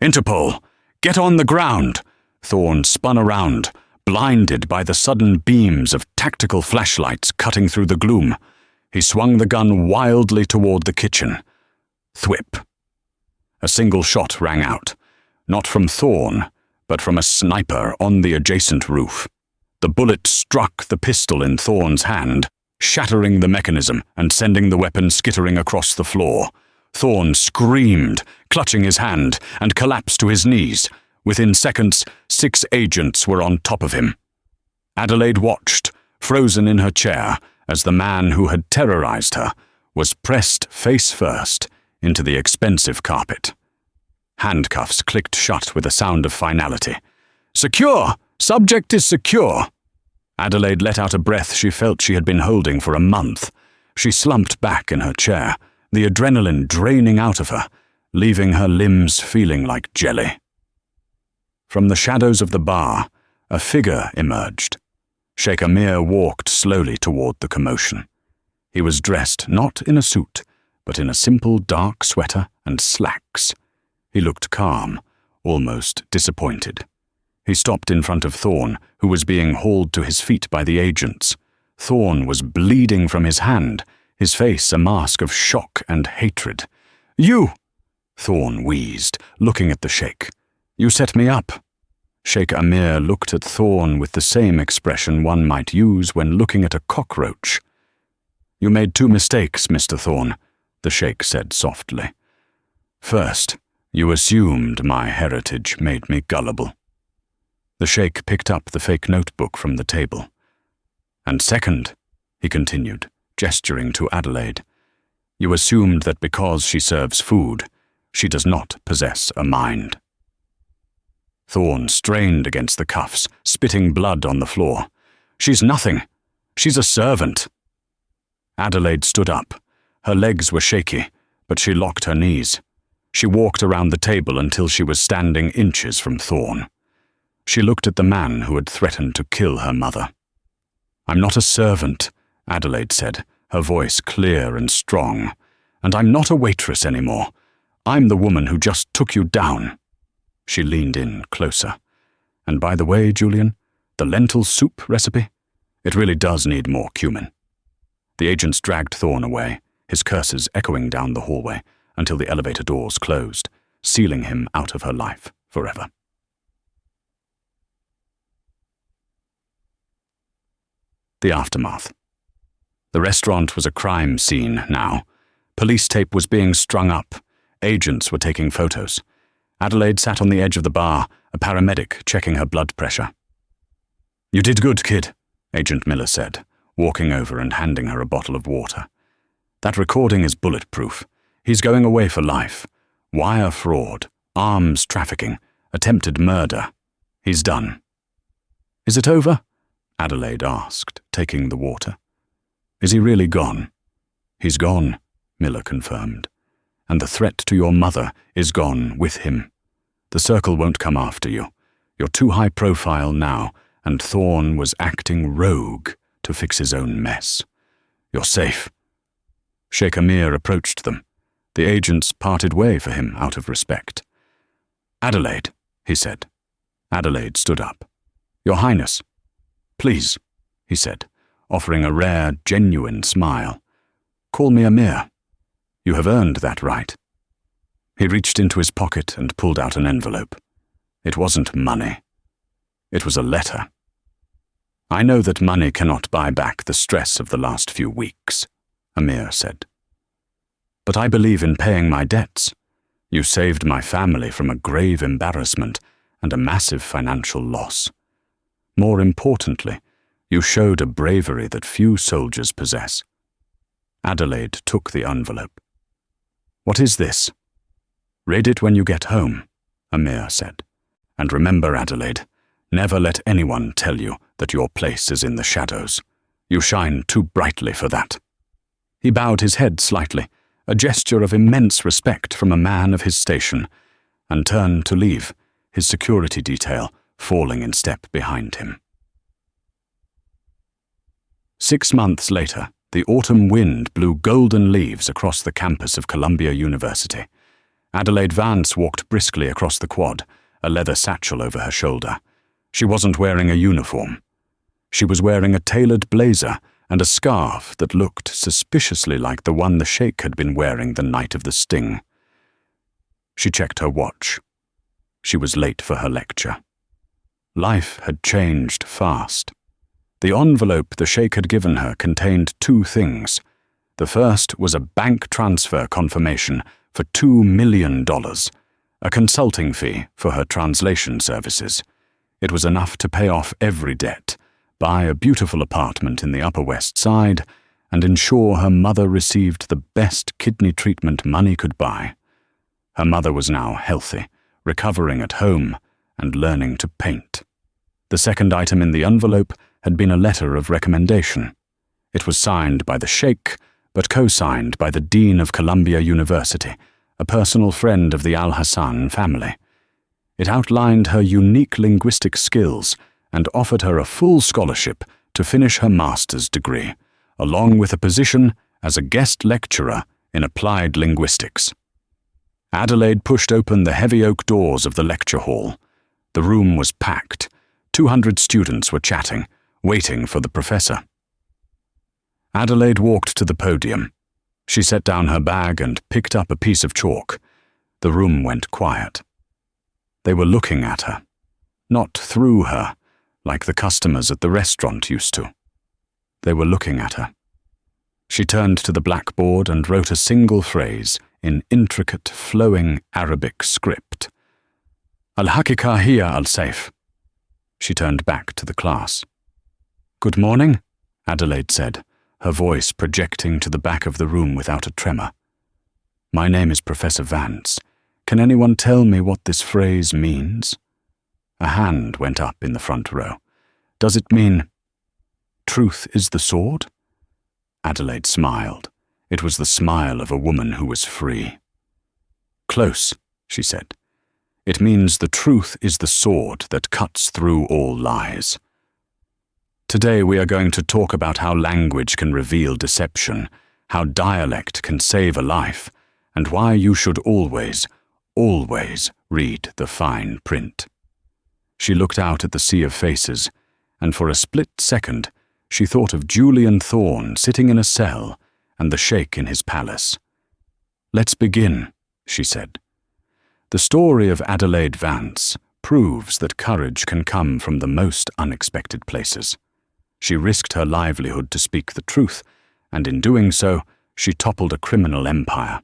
Interpol, get on the ground. Thorne spun around, blinded by the sudden beams of tactical flashlights cutting through the gloom. He swung the gun wildly toward the kitchen. Thwip. A single shot rang out, not from Thorne, but from a sniper on the adjacent roof. The bullet struck the pistol in Thorne's hand, shattering the mechanism and sending the weapon skittering across the floor. Thorne screamed, clutching his hand, and collapsed to his knees. Within seconds, 6 agents were on top of him. Adelaide watched, frozen in her chair, as the man who had terrorized her was pressed face first into the expensive carpet. Handcuffs clicked shut with a sound of finality. Secure! Subject is secure! Adelaide let out a breath she felt she had been holding for a month. She slumped back in her chair, the adrenaline draining out of her, leaving her limbs feeling like jelly. From the shadows of the bar, a figure emerged. Sheikh Amir walked slowly toward the commotion. He was dressed not in a suit, but in a simple dark sweater and slacks. He looked calm, almost disappointed. He stopped in front of Thorne, who was being hauled to his feet by the agents. Thorne was bleeding from his hand, his face a mask of shock and hatred. "You!" Thorne wheezed, looking at the sheikh. "You set me up." Sheikh Amir looked at Thorne with the same expression one might use when looking at a cockroach. "You made 2 mistakes, Mr. Thorne," the sheikh said softly. "First, you assumed my heritage made me gullible." The sheikh picked up the fake notebook from the table. "And second," he continued, gesturing to Adelaide, "you assumed that because she serves food, she does not possess a mind." Thorne strained against the cuffs, spitting blood on the floor. "She's nothing. She's a servant." Adelaide stood up. Her legs were shaky, but she locked her knees. She walked around the table until she was standing inches from Thorne. She looked at the man who had threatened to kill her mother. "I'm not a servant," Adelaide said, her voice clear and strong. "And I'm not a waitress anymore. I'm the woman who just took you down." She leaned in closer. "And by the way, Julian, the lentil soup recipe? It really does need more cumin." The agents dragged Thorne away, his curses echoing down the hallway until the elevator doors closed, sealing him out of her life forever. The aftermath. The restaurant was a crime scene now. Police tape was being strung up. Agents were taking photos. Adelaide sat on the edge of the bar, a paramedic checking her blood pressure. "You did good, kid," Agent Miller said, walking over and handing her a bottle of water. "That recording is bulletproof. He's going away for life. Wire fraud, arms trafficking, attempted murder. He's done." "Is it over?" Adelaide asked, taking the water. "Is he really gone?" "He's gone," Miller confirmed. "And the threat to your mother is gone with him. The circle won't come after you. You're too high profile now, and Thorne was acting rogue to fix his own mess. You're safe." Sheikh Amir approached them. The agents parted way for him out of respect. "Adelaide," he said. Adelaide stood up. "Your Highness." "Please," he said, offering a rare, genuine smile. "Call me Amir. You have earned that right." He reached into his pocket and pulled out an envelope. It wasn't money. It was a letter. "I know that money cannot buy back the stress of the last few weeks," Amir said. "But I believe in paying my debts. You saved my family from a grave embarrassment and a massive financial loss. More importantly, you showed a bravery that few soldiers possess." Adelaide took the envelope. "What is this?" "Read it when you get home," Amir said. And remember, Adelaide, never let anyone tell you that your place is in the shadows. You shine too brightly for that. He bowed his head slightly, a gesture of immense respect from a man of his station, and turned to leave, his security detail falling in step behind him. 6 months later, the autumn wind blew golden leaves across the campus of Columbia University. Adelaide Vance walked briskly across the quad, a leather satchel over her shoulder. She wasn't wearing a uniform. She was wearing a tailored blazer and a scarf that looked suspiciously like the one the Sheikh had been wearing the night of the sting. She checked her watch. She was late for her lecture. Life had changed fast. The envelope the Sheikh had given her contained 2 things. The first was a bank transfer confirmation for $2 million, a consulting fee for her translation services. It was enough to pay off every debt, buy a beautiful apartment in the Upper West Side, and ensure her mother received the best kidney treatment money could buy. Her mother was now healthy, recovering at home, and learning to paint. The second item in the envelope had been a letter of recommendation. It was signed by the Sheikh, but co-signed by the Dean of Columbia University, a personal friend of the Al-Hassan family. It outlined her unique linguistic skills and offered her a full scholarship to finish her master's degree, along with a position as a guest lecturer in applied linguistics. Adelaide pushed open the heavy oak doors of the lecture hall. The room was packed. 200 students were chatting, waiting for the professor. Adelaide walked to the podium. She set down her bag and picked up a piece of chalk. The room went quiet. They were looking at her, not through her, like the customers at the restaurant used to. They were looking at her. She turned to the blackboard and wrote a single phrase in intricate, flowing Arabic script. Al-Hakika hiya al-Saif. She turned back to the class. Good morning, Adelaide said, her voice projecting to the back of the room without a tremor. My name is Professor Vance. Can anyone tell me what this phrase means? A hand went up in the front row. Does it mean, truth is the sword? Adelaide smiled. It was the smile of a woman who was free. Close, she said. It means the truth is the sword that cuts through all lies. Today we are going to talk about how language can reveal deception, how dialect can save a life, and why you should always, always read the fine print. She looked out at the sea of faces, and for a split second she thought of Julian Thorne sitting in a cell and the Sheikh in his palace. Let's begin, she said. The story of Adelaide Vance proves that courage can come from the most unexpected places. She risked her livelihood to speak the truth, and in doing so, she toppled a criminal empire.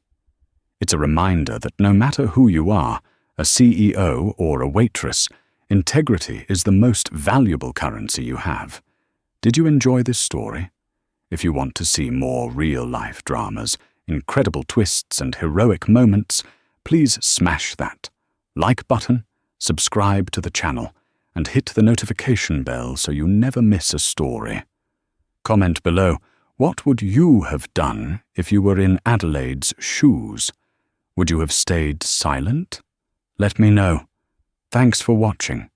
It's a reminder that no matter who you are, a CEO or a waitress, integrity is the most valuable currency you have. Did you enjoy this story? If you want to see more real-life dramas, incredible twists and heroic moments, please smash that like button, subscribe to the channel, and hit the notification bell so you never miss a story. Comment below, what would you have done if you were in Adelaide's shoes? Would you have stayed silent? Let me know. Thanks for watching.